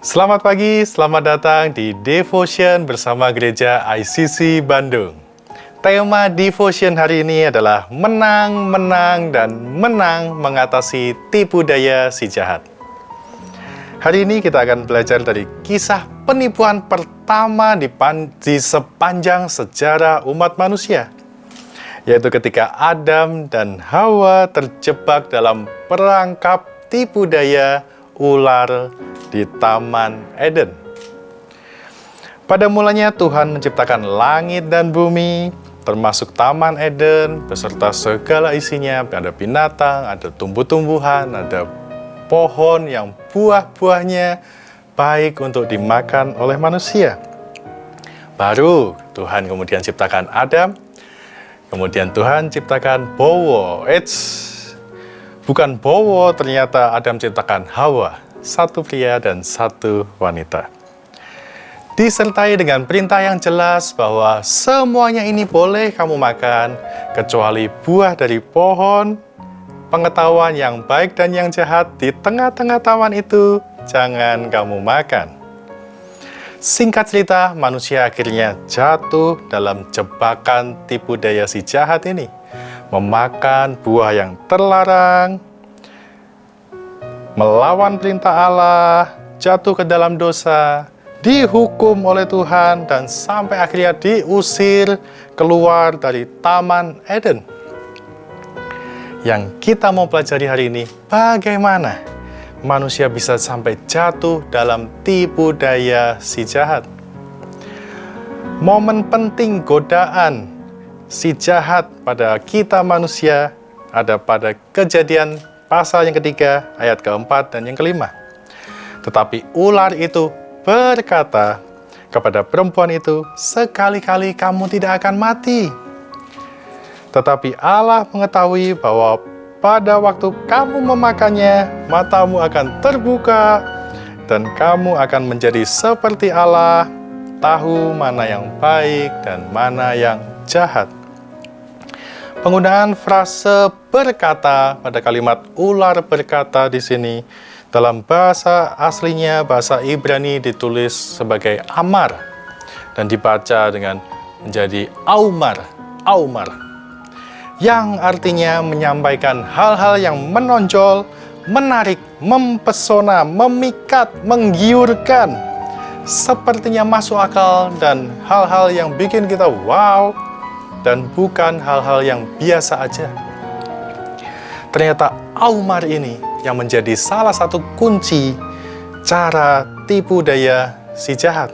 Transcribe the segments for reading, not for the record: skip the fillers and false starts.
Selamat pagi, selamat datang di Devotion bersama Gereja ICC Bandung. Tema Devotion hari ini adalah menang, menang, dan menang mengatasi tipu daya si jahat. Hari ini kita akan belajar dari kisah penipuan pertama di sepanjang sejarah umat manusia, yaitu ketika Adam dan Hawa terjebak dalam perangkap tipu daya ular di Taman Eden. Pada mulanya Tuhan menciptakan langit dan bumi, termasuk Taman Eden, beserta segala isinya. Ada binatang, ada tumbuh-tumbuhan, ada pohon yang buah-buahnya baik untuk dimakan oleh manusia. Baru Tuhan kemudian ciptakan Adam, kemudian Tuhan ciptakan Bowo. Bukan Bowo, ternyata Adam ciptakan Hawa, satu pria dan satu wanita. Disertai dengan perintah yang jelas bahwa semuanya ini boleh kamu makan, kecuali buah dari pohon pengetahuan yang baik dan yang jahat di tengah-tengah taman itu, jangan kamu makan. Singkat cerita, manusia akhirnya jatuh dalam jebakan tipu daya si jahat ini. Memakan buah yang terlarang, melawan perintah Allah, jatuh ke dalam dosa, dihukum oleh Tuhan, dan sampai akhirnya diusir keluar dari Taman Eden. Yang kita mau pelajari hari ini, bagaimana manusia bisa sampai jatuh dalam tipu daya si jahat. Momen penting godaan si jahat pada kita manusia ada pada Kejadian pasal yang ketiga, ayat keempat dan yang kelima. Tetapi ular itu berkata kepada perempuan itu, sekali-kali kamu tidak akan mati. Tetapi Allah mengetahui bahwa pada waktu kamu memakannya, matamu akan terbuka, dan kamu akan menjadi seperti Allah, tahu mana yang baik dan mana yang jahat. Penggunaan frase berkata pada kalimat ular berkata di sini dalam bahasa aslinya, bahasa Ibrani ditulis sebagai amar dan dibaca dengan menjadi aumar, yang artinya menyampaikan hal-hal yang menonjol, menarik, mempesona, memikat, menggiurkan, sepertinya masuk akal dan hal-hal yang bikin kita wow, dan bukan hal-hal yang biasa aja. Ternyata aumar ini yang menjadi salah satu kunci cara tipu daya si jahat.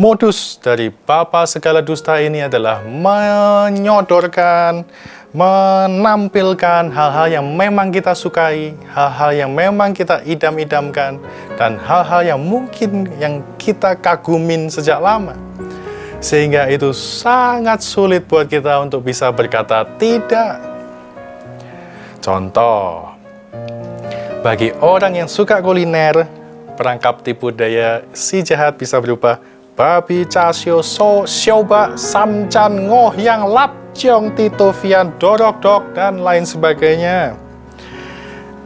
Modus dari bapa segala dusta ini adalah menyodorkan, menampilkan hal-hal yang memang kita sukai, hal-hal yang memang kita idam-idamkan, dan hal-hal yang mungkin yang kita kagumin sejak lama. Sehingga itu sangat sulit buat kita untuk bisa berkata tidak. Contoh, bagi orang yang suka kuliner, perangkap tipu daya si jahat bisa berupa babi chasio so sioba samchan ngohyang lapjong titovian dorok-dok dan lain sebagainya.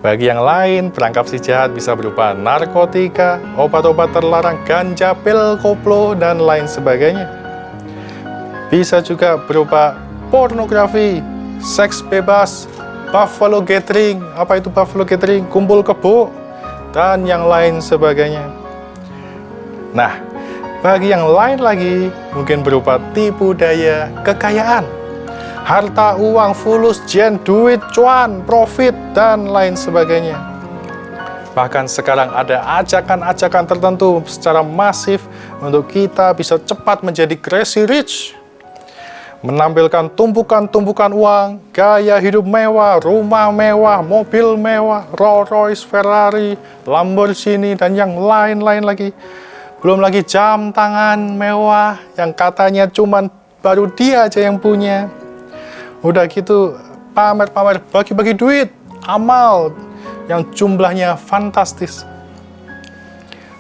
Bagi yang lain, perangkap si jahat bisa berupa narkotika, obat-obat terlarang, ganja, pil, koplo, dan lain sebagainya. Bisa juga berupa pornografi, seks bebas, buffalo gathering, apa itu buffalo gathering, kumpul kebo, dan yang lain sebagainya. Nah, bagi yang lain lagi, mungkin berupa tipu daya kekayaan, harta, uang, fulus, jen, duit, cuan, profit, dan lain sebagainya. Bahkan sekarang ada ajakan-ajakan tertentu secara masif untuk kita bisa cepat menjadi crazy rich. Menampilkan tumpukan-tumpukan uang, gaya hidup mewah, rumah mewah, mobil mewah, Rolls Royce, Ferrari, Lamborghini, dan yang lain-lain lagi. Belum lagi jam tangan mewah yang katanya cuman baru dia aja yang punya. Udah gitu pamer-pamer bagi-bagi duit, amal yang jumlahnya fantastis.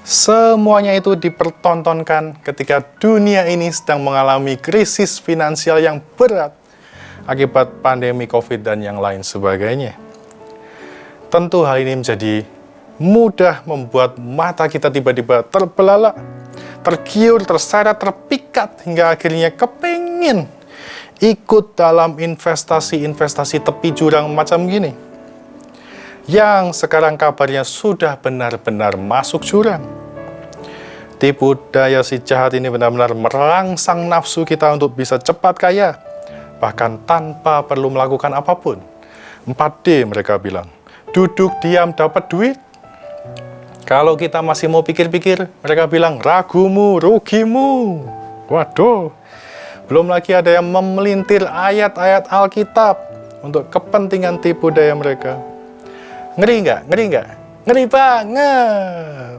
Semuanya itu dipertontonkan ketika dunia ini sedang mengalami krisis finansial yang berat akibat pandemi COVID dan yang lain sebagainya. Tentu hal ini menjadi mudah membuat mata kita tiba-tiba terbelalak, tergiur, terseret, terpikat, hingga akhirnya kepingin ikut dalam investasi-investasi tepi jurang macam gini, yang sekarang kabarnya sudah benar-benar masuk jurang. Tipu daya si jahat ini benar-benar merangsang nafsu kita untuk bisa cepat kaya, bahkan tanpa perlu melakukan apapun. 4D mereka bilang, duduk diam dapat duit. Kalau kita masih mau pikir-pikir, mereka bilang ragumu, rugimu. Waduh, belum lagi ada yang memelintir ayat-ayat Alkitab untuk kepentingan tipu daya mereka. Ngeri nggak? Ngeri nggak? Ngeri banget.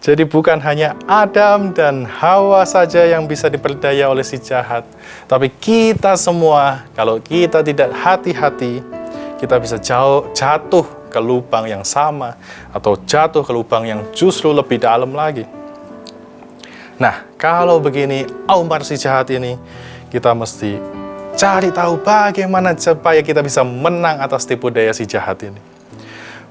Jadi bukan hanya Adam dan Hawa saja yang bisa diperdaya oleh si jahat, tapi kita semua, kalau kita tidak hati-hati, kita bisa jatuh ke lubang yang sama, atau jatuh ke lubang yang justru lebih dalam lagi. Nah, kalau begini, Umar si jahat ini, kita mesti cari tahu bagaimana supaya kita bisa menang atas tipu daya si jahat ini.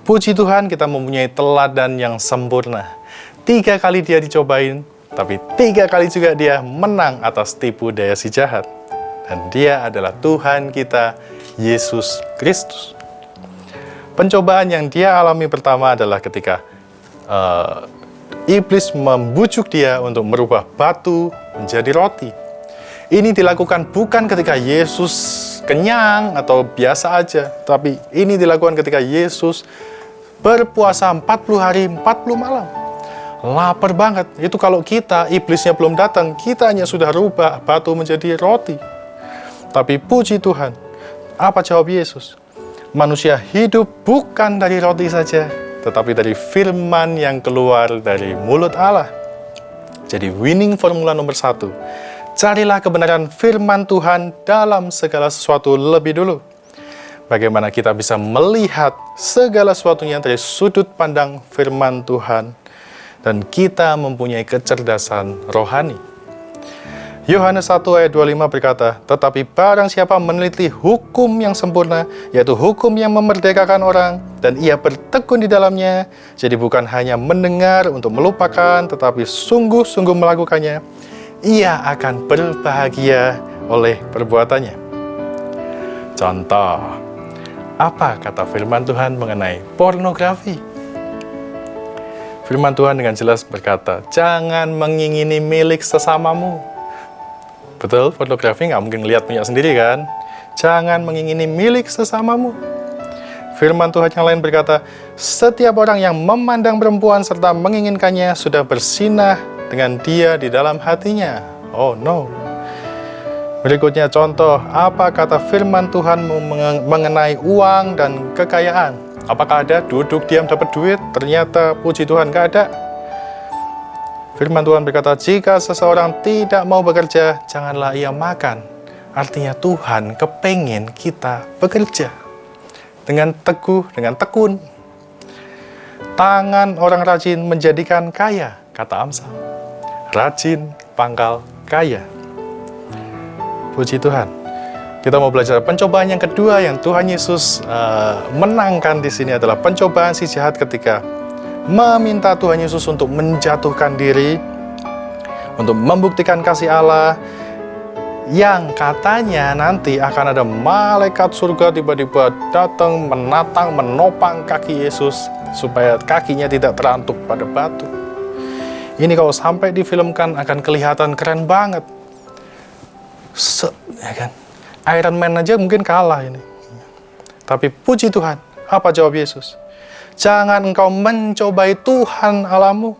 Puji Tuhan, kita mempunyai teladan yang sempurna. 3 kali dia dicobain, tapi 3 kali juga dia menang atas tipu daya si jahat. Dan dia adalah Tuhan kita, Yesus Kristus. Pencobaan yang dia alami pertama adalah ketika iblis membujuk dia untuk merubah batu menjadi roti. Ini dilakukan bukan ketika Yesus kenyang atau biasa aja, tapi ini dilakukan ketika Yesus berpuasa 40 hari 40 malam. Lapar banget. Itu kalau kita, iblisnya belum datang, kita hanya sudah rubah batu menjadi roti. Tapi puji Tuhan, apa jawab Yesus? Manusia hidup bukan dari roti saja, tetapi dari firman yang keluar dari mulut Allah. Jadi winning formula nomor 1, carilah kebenaran firman Tuhan dalam segala sesuatu lebih dulu. Bagaimana kita bisa melihat segala sesuatunya dari sudut pandang firman Tuhan, dan kita mempunyai kecerdasan rohani. Yohanes 1 ayat 25 berkata, tetapi barang siapa meneliti hukum yang sempurna, yaitu hukum yang memerdekakan orang, dan ia bertekun di dalamnya, jadi bukan hanya mendengar untuk melupakan, tetapi sungguh-sungguh melakukannya, ia akan berbahagia oleh perbuatannya. Contoh, apa kata firman Tuhan mengenai pornografi? Firman Tuhan dengan jelas berkata, jangan mengingini milik sesamamu. Betul, pornografi nggak mungkin lihat punya sendiri kan? Jangan mengingini milik sesamamu. Firman Tuhan yang lain berkata, setiap orang yang memandang perempuan serta menginginkannya sudah bersinah dengan dia di dalam hatinya. Oh no. Berikutnya contoh, apa kata firman Tuhan mengenai uang dan kekayaan? Apakah ada duduk diam dapat duit? Ternyata puji Tuhan nggak ada. Firman Tuhan berkata, jika seseorang tidak mau bekerja, janganlah ia makan. Artinya Tuhan kepengen kita bekerja dengan teguh, dengan tekun. Tangan orang rajin menjadikan kaya, kata Amsal. Rajin pangkal kaya. Puji Tuhan. Kita mau belajar pencobaan yang kedua yang Tuhan Yesus menangkan di sini adalah pencobaan si jahat ketika meminta Tuhan Yesus untuk menjatuhkan diri, untuk membuktikan kasih Allah, yang katanya nanti akan ada malaikat surga tiba-tiba datang, menatang, menopang kaki Yesus supaya kakinya tidak terantuk pada batu. Ini kalau sampai difilmkan akan kelihatan keren banget. Ya kan? Iron Man aja mungkin kalah ini. Tapi puji Tuhan, apa jawab Yesus? Jangan engkau mencobai Tuhan Allahmu.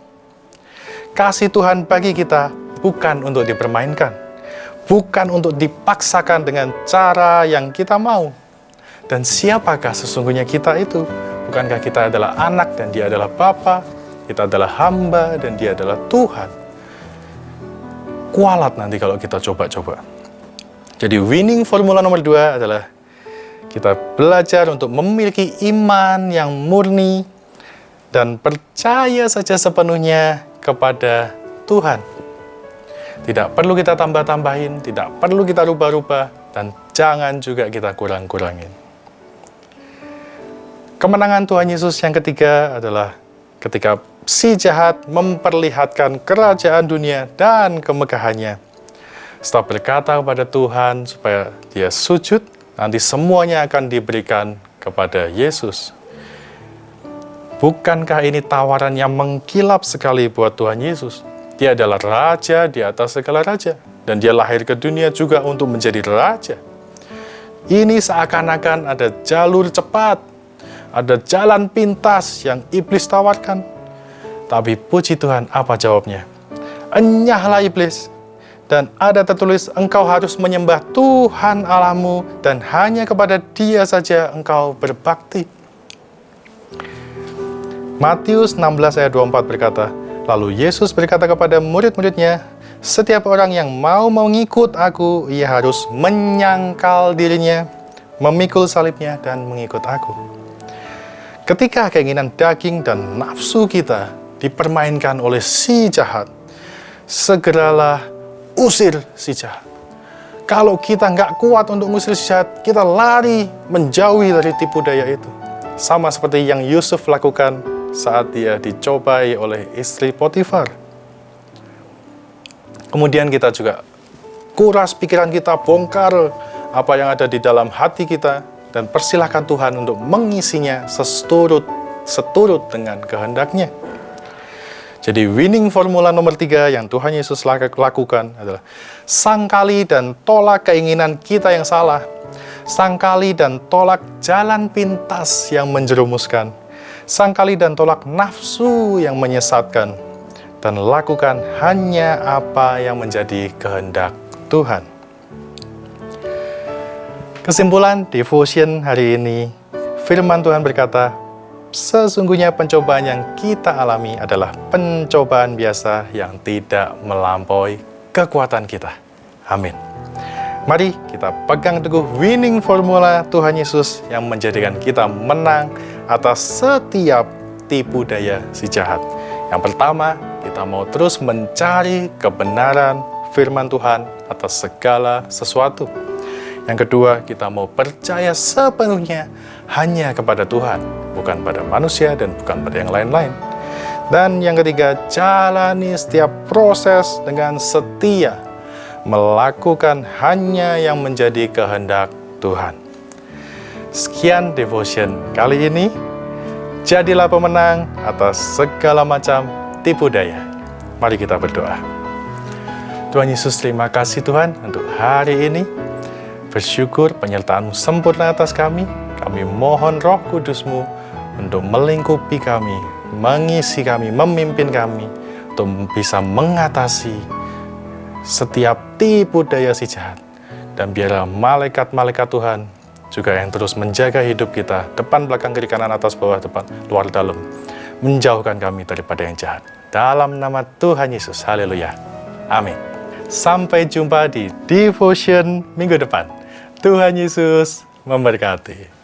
Kasih Tuhan bagi kita bukan untuk dipermainkan, bukan untuk dipaksakan dengan cara yang kita mau. Dan siapakah sesungguhnya kita itu? Bukankah kita adalah anak dan dia adalah Bapa, kita adalah hamba dan dia adalah Tuhan. Kualat nanti kalau kita coba-coba. Jadi winning formula nomor 2 adalah kita belajar untuk memiliki iman yang murni dan percaya saja sepenuhnya kepada Tuhan. Tidak perlu kita tambah-tambahin, tidak perlu kita rubah-rubah, dan jangan juga kita kurang-kurangin. Kemenangan Tuhan Yesus yang ketiga adalah ketika si jahat memperlihatkan kerajaan dunia dan kemegahannya. Setelah berkata kepada Tuhan supaya dia sujud, nanti semuanya akan diberikan kepada Yesus. Bukankah ini tawaran yang mengkilap sekali buat Tuhan Yesus? Dia adalah raja di atas segala raja. Dan dia lahir ke dunia juga untuk menjadi raja. Ini seakan-akan ada jalur cepat, ada jalan pintas yang iblis tawarkan. Tapi puji Tuhan, apa jawabnya? Enyahlah iblis. Dan ada tertulis, engkau harus menyembah Tuhan Allahmu dan hanya kepada Dia saja engkau berbakti. Matius 16 ayat 24 berkata, lalu Yesus berkata kepada murid-muridnya, setiap orang yang mau mengikut aku, ia harus menyangkal dirinya, memikul salibnya, dan mengikut aku. Ketika keinginan daging dan nafsu kita dipermainkan oleh si jahat, segeralah usir si jahat. Kalau kita nggak kuat untuk mengusir si jahat, kita lari menjauhi dari tipu daya itu. Sama seperti yang Yusuf lakukan saat dia dicobai oleh istri Potifar. Kemudian kita juga kuras pikiran kita, bongkar apa yang ada di dalam hati kita, dan persilahkan Tuhan untuk mengisinya seturut dengan kehendaknya. Jadi winning formula nomor 3 yang Tuhan Yesus lakukan adalah sangkali dan tolak keinginan kita yang salah. Sangkali dan tolak jalan pintas yang menjerumuskan. Sangkali dan tolak nafsu yang menyesatkan. Dan lakukan hanya apa yang menjadi kehendak Tuhan. Kesimpulan devotion hari ini, firman Tuhan berkata, sesungguhnya pencobaan yang kita alami adalah pencobaan biasa yang tidak melampaui kekuatan kita. Amin. Mari kita pegang teguh winning formula Tuhan Yesus yang menjadikan kita menang atas setiap tipu daya si jahat. Yang pertama, kita mau terus mencari kebenaran firman Tuhan atas segala sesuatu. Yang kedua, kita mau percaya sepenuhnya hanya kepada Tuhan, bukan pada manusia dan bukan pada yang lain-lain. Dan yang ketiga, jalani setiap proses dengan setia, melakukan hanya yang menjadi kehendak Tuhan. Sekian devotion kali ini. Jadilah pemenang atas segala macam tipu daya. Mari kita berdoa. Tuhan Yesus, terima kasih Tuhan untuk hari ini. Bersyukur penyertaan-Mu sempurna atas kami. Kami mohon Roh Kudus-Mu untuk melingkupi kami, mengisi kami, memimpin kami, untuk bisa mengatasi setiap tipu daya si jahat. Dan biarlah malaikat-malaikat Tuhan juga yang terus menjaga hidup kita, depan, belakang, kiri, kanan, atas, bawah, depan, luar, dalam, menjauhkan kami daripada yang jahat. Dalam nama Tuhan Yesus, haleluya. Amin. Sampai jumpa di devotion minggu depan. Tuhan Yesus memberkati.